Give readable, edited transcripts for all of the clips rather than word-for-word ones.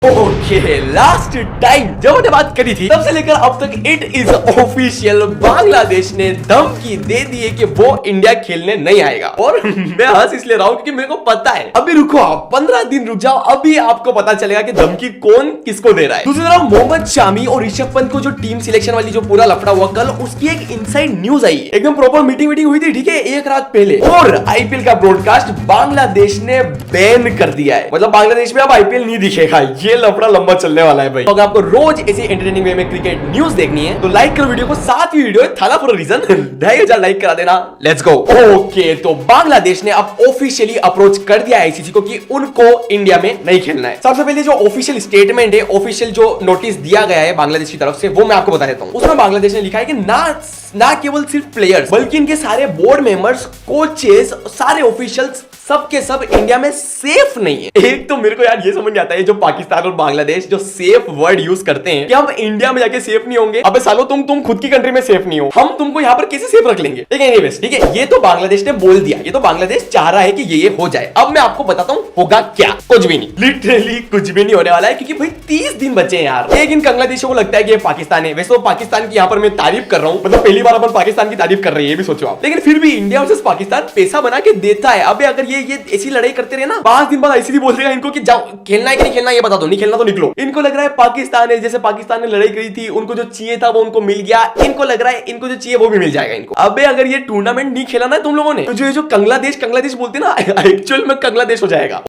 Okay, last time जब हमने बात करी थी तब से लेकर अब तक इट इज ऑफिशियल, बांग्लादेश ने धमकी दे दी है कि वो इंडिया खेलने नहीं आएगा। और मैं हंस इसलिए रहा हूं क्योंकि मेरे को पता है। अभी रुको आप 15 दिन रुक जाओ, अभी आपको पता चलेगा कि धमकी कौन किसको दे रहा है। दूसरी तरफ मोहम्मद शामी और ऋषभ पंत को जो टीम सिलेक्शन वाली जो पूरा लफड़ा हुआ कल, उसकी एक इनसाइड न्यूज आई, एकदम प्रॉपर मीटिंग हुई थी, ठीक है, एक रात पहले। और आईपीएल का ब्रॉडकास्ट बांग्लादेश ने बैन कर दिया है, मतलब बांग्लादेश में अब आईपीएल नहीं दिखेगा। ये लफड़ा लंबा चलने वाला है भाई। तो अगर आपको रोज ऐसी एंटरटेनिंग वे में क्रिकेट न्यूज देखनी है तो लाइक करो वीडियो को, साथ ही वीडियो थाना फॉर रीजन 1000 लाइक करा देना। Let's go. ओके, तो बांग्लादेश ने अब ऑफिशियली अप्रोच कर दिया आईसीसी को कि उनको इंडिया में नहीं खेलना है। सबसे पहले जो ऑफिशियल स्टेटमेंट है, ऑफिशियल जो नोटिस दिया गया है बांग्लादेश की तरफ से, वो मैं आपको बता देता हूं। उसमें बांग्लादेश ने लिखा है कि ना केवल सिर्फ प्लेयर्स बल्कि इनके सारे बोर्ड मेंबर्स, कोचेस, सारे ऑफिशियल्स सब के सब इंडिया में सेफ नहीं है। एक तो मेरे को यार ये समझ नहीं आता है, जो पाकिस्तान और बांग्लादेश जो सेफ वर्ड यूज करते हैं कि हम इंडिया में जाके सेफ नहीं होंगे। अबे सालो, तुम खुद की कंट्री में सेफ नहीं हो, हम तुमको यहाँ पर कैसे सेफ रख लेंगे? ठीक है, एनीवेज, ठीक है, ये तो बांग्लादेश ने बोल दिया, ये तो बांग्लादेश चाह रहा है कि ये हो जाए। अब मैं आपको बताता हूँ होगा क्या। कुछ भी नहीं, लिटरली कुछ भी नहीं होने वाला है, क्योंकि भाई 30 दिन बचे हैं यार। लेकिन बांग्लादेशों को लगता है कि ये पाकिस्तान है। वैसे तो पाकिस्तान की यहाँ पर मैं तारीफ कर रहा हूँ, मतलब पहली बार अपन पाकिस्तान की तारीफ कर रहे हैं, ये भी सोचो आप। लेकिन फिर भी इंडिया वर्सेस पाकिस्तान पैसा बना के देता है। अबे अगर ये ऐसी लड़ाई करते रहे ना, 5 दिन बाद आईसीसी बोल देगा इनको कि जाओ, खेलना है कि नहीं खेलना ये बता दो, नहीं खेलना तो निकलो। इनको लग रहा है पाकिस्तान है, जैसे पाकिस्तान ने लड़ाई करी थी, उनको जो चाहिए था वो उनको मिल गया, इनको लग रहा है इनको जो चाहिए वो भी मिल जाएगा इनको। अबे अगर ये टूर्नामेंट नहीं खेला ना तुम लोगों ने, तो जो ये जो कंगलादेश बोलते ना, एक्चुअल में कंगलादेश हो जाएगा।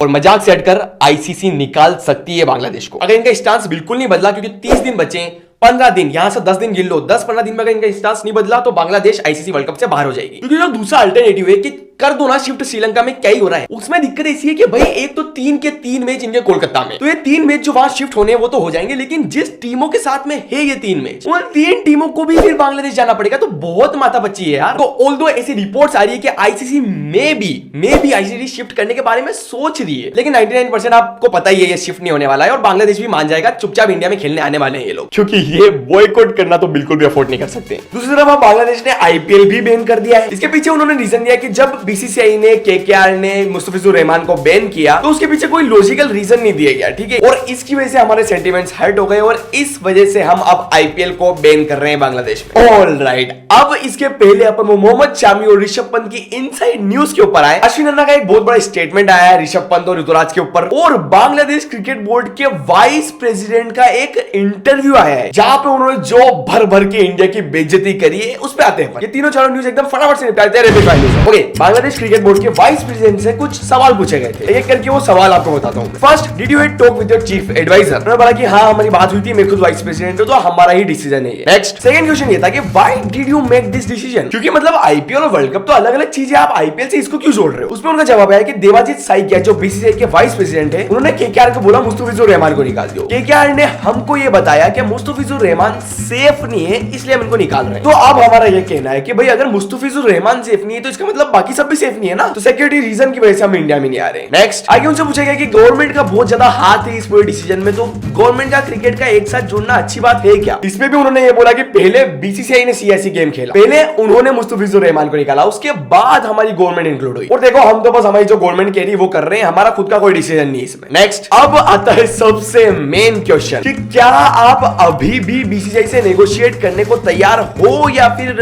और मजाक से हटकर आईसीसी निकाल सकती है बांग्लादेश को अगर इनका स्टांस बिल्कुल नहीं बदला, क्योंकि 30 दिन बचे, 15 दिन, यहां से 10 दिन गिन लो, 10-15 दिन में अगर इनका स्टांस नहीं बदला तो बांग्लादेश आईसीसी वर्ल्ड कप से बाहर हो जाएगी। क्योंकि जो दूसरा अल्टरनेटिव है कि कर दो ना शिफ्ट श्रीलंका में, क्या ही हो रहा है। उसमें दिक्कत ऐसी है कि भाई एक तो 3 के 3 मैच इनके कोलकाता में, तो ये 3 मैच जो वहां शिफ्ट होने वो तो हो जाएंगे, लेकिन जिस टीमों के साथ में है ये 3 मैच, उन 3 टीमों को भी फिर बांग्लादेश जाना पड़ेगा। तो बहुत माथापच्ची है यार। तो ऑल्दो ऐसी रिपोर्ट्स आ रही है कि आईसीसी में भी आईसीसी शिफ्ट करने के बारे में सोच रही है, लेकिन 99% आपको पता ही है ये शिफ्ट नहीं होने वाला है और बांग्लादेश भी मान जाएगा, चुपचाप इंडिया में खेलने आने वाले हैं ये लोग, क्योंकि ये बॉयकॉट करना तो बिल्कुल भी अफोर्ड नहीं कर सकते। दूसरी तरफ बांग्लादेश ने आईपीएल भी बैन कर दिया है। इसके पीछे उन्होंने रीजन दिया कि जब बीसीसीआई ने, केकेआर ने मुस्तफिजुर रहमान को बैन किया तो उसके पीछे कोई लॉजिकल रीजन नहीं दिया गया, ठीक है, और इसकी वजह से हमारे सेंटिमेंट्स हर्ट हो गए और इस वजह से हम अब आईपीएल को बैन कर रहे हैं बांग्लादेश में। ऑलराइट, अब इसके पहले अपन वो मोहम्मद शामी और ऋषभ पंत की इनसाइड न्यूज के ऊपर आए। अश्विन अन्ना का एक बहुत बड़ा स्टेटमेंट आया है ऋषभ पंत और ऋतुराज के ऊपर, और बांग्लादेश क्रिकेट बोर्ड के वाइस प्रेसिडेंट का एक इंटरव्यू आया है जहां पे उन्होंने जो भर के इंडिया की बेइज्जती करी है, उस पे आते हैं। ये तीनों चारों न्यूज एकदम फटाफट से निपटाते हैं। ओके, बांग्लादेश क्रिकेट बोर्ड के वाइस प्रेसिडेंट से कुछ सवाल पूछे गए थे, एक करके वो सवाल आपको बताता हूँ। First, did you have talk with your chief adviser? उन्होंने बोला कि हाँ हमारी बात हुई थी, मैं खुद वाइस प्रेसिडेंट हूं तो हमारा ही डिसीजन है ये। नेक्स्ट, सेकंड क्वेश्चन ये था कि why did you make this decision? क्योंकि मतलब आईपीएल और वर्ल्ड कप तो अलग अलग चीजें, आप आईपीएल से इसको क्यों जोड़ रहे हो? उसमें उनका जवाब आया कि देवाजीत साइकिया जो बीसीसीआई के वाइस प्रेसिडेंट है, उन्होंने केकेआर को बोला मुस्तफिजुर रहमान को निकाल दो। केकेआर ने हमको ये बताया कि मुस्तफिजुर रहमान सेफ नहीं है, इसलिए हम इनको निकाल रहे हैं। तो अब हमारा ये कहना है कि भाई अगर मुस्तफिजुर रहमान सेफ नहीं है तो इसका मतलब बाकी सब भी सेफ नहीं है ना, तो सिक्योरिटी रीजन की वजह से हम इंडिया में नहीं आ रहे। नेक्स्ट, आगे उनसे पूछा गया कि गवर्नमेंट का बहुत ज्यादा हाथ है इस पूरे डिसीजन में, तो गवर्नमेंट का क्रिकेट का एक साथ जुड़ना अच्छी बात है क्या? इसमें भी उन्होंने ये बोला कि पहले बीसीसीआई ने सीआईसी गेम खेला, पहले उन्होंने मुस्तफिजुर रहमान को निकाला, उसके बाद हमारी गवर्नमेंट इंक्लूड हुई, और देखो हम तो बस हमारी जो गवर्नमेंट कह रही है वो कर रहे हैं, हमारा खुद का कोई डिसीजन नहीं इसमें। नेक्स्ट, अब आता है सबसे मेन क्वेश्चन कि क्या आप अभी भी बीसीसीआई से नेगोशिएट करने को तैयार हो या फिर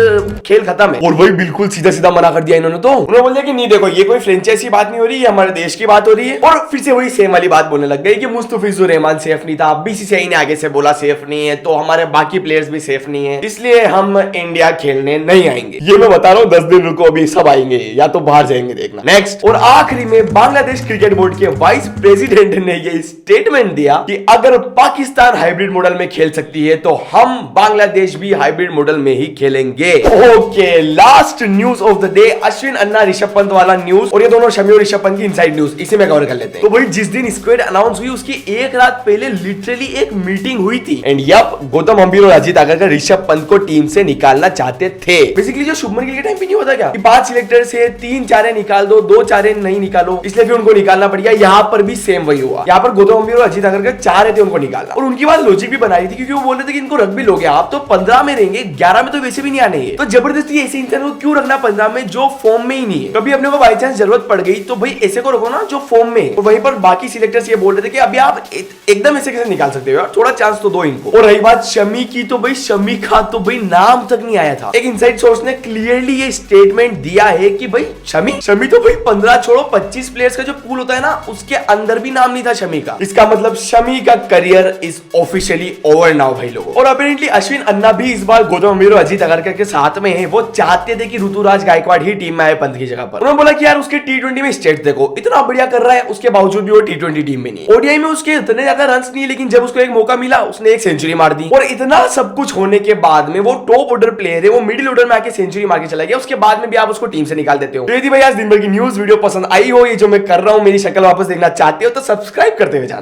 खेल खत्म है? और वही बिल्कुल सीधा मना कर दिया इन्होंने। तो उन्होंने बोल दिया कि नहीं देखो, ये कोई फ्रेंचाइजी बात नहीं हो रही है, हमारे देश की बात हो रही है। और फिर से वही सेम वाली बात बोलने लग गई कि मुस्तफिजुर रहमान सेफ नहीं था, बीसीसीआई ने आगे से बोला सेफ नहीं है, तो हमारे बाकी प्लेयर्स भी सेफ नहीं है, इसलिए हम इंडिया खेलने नहीं आएंगे। ये मैं बता रहा हूँ, 10 दिन रुको, अभी सब आएंगे या तो बाहर जाएंगे, देखना। नेक्स्ट, और आखिरी में बांग्लादेश क्रिकेट बोर्ड के वाइस प्रेसिडेंट ने ये स्टेटमेंट दिया कि अगर पाकिस्तान हाइब्रिड मॉडल में खेल सकती है तो हम बांग्लादेश भी हाइब्रिड मॉडल में ही खेलेंगे। Okay, last news of the day, Ashwin Anna Rishabh Pant वाला न्यूज, और ये दोनों शमी और ऋषभ पंत की इनसाइड न्यूज, इसे में कवर कर लेते हैं। तो भाई जिस दिन स्क्वाड अनाउंस हुई उसकी एक रात पहले लिटरली एक मीटिंग हुई थी, एंड यप, गौतम गंभीर और अजीत आगरकर ऋषभ पंत को टीम से निकालना चाहते थे। बेसिकली जो शुभमन गिल के टाइम पे नहीं होता क्या कि 5 सिलेक्टर से 3 चारे निकाल दो, 2 चारे नहीं निकालो, इसलिए फिर उनको निकालना पड़ गया। यहाँ पर भी सेम वही हुआ, यहाँ पर गौतम गंभीर और अजीत आगरकर चाह रहे थे उनको निकालना, और उनकी बात लॉजिक भी बनाई थी, क्योंकि वो बोल रहे थे कि इनको रख भी लोगे आप तो 15 में रहेंगे, 11 में तो वैसे भी नहीं आने हैं। तो जबरदस्ती ऐसे इंसान को क्यों रखना 15 में जो फॉर्म में ही नहीं है। कभी अपने को बाई चांस जरूरत पड़ गई तो भाई ऐसे को रखो ना जो फॉर्म में है। और वहीं पर बाकी सिलेक्टर्स ये बोल रहे थे कि अभी आप एकदम ऐसे कैसे निकाल सकते हो यार, थोड़ा चांस तो दो इनको। और रही बात शमी की, तो भाई शमी का तो भाई नाम तक नहीं आया था। एक इनसाइड सोर्स ने क्लियरली ये स्टेटमेंट दिया है कि भाई शमी तो भाई 15 छोड़ो 25 प्लेयर्स का जो पूल होता है ना उसके अंदर भी नाम नहीं था शमी का। इसका मतलब शमी का career is officially over now भाई लोगों। और अपेरेंटली अश्विन अन्ना भी इस बार गौतम गंभीर और अजीत अगरकर के साथ में है। वो चाहते थे कि ऋतुराज गायकवाड़ ही टीम में आए पंत की जगह पर। उन्होंने बोला कि यार उसके T20 में स्टेट देखो इतना बढ़िया कर रहा है, उसके बावजूद भी वो T20 टीम में नहीं है। ओडीआई में उसके इतने ज्यादा रन्स नहीं है, लेकिन जब उसको एक मौका मिला उसने एक सेंचुरी मार दी। और इतना सब कुछ होने के बाद में वो टॉप ऑर्डर प्लेयर है, वो मिडिल ऑर्डर में आके सेंचुरी मार के चला गया, उसके बाद में भी आप उसको टीम से निकाल देते हो। तो यदि भाई आज दिन भर की न्यूज वीडियो पसंद आई हो, ये जो मैं कर रहा हूं मेरी शक्ल वापस देखना चाहते हो तो सब्सक्राइब करते हुए जाना।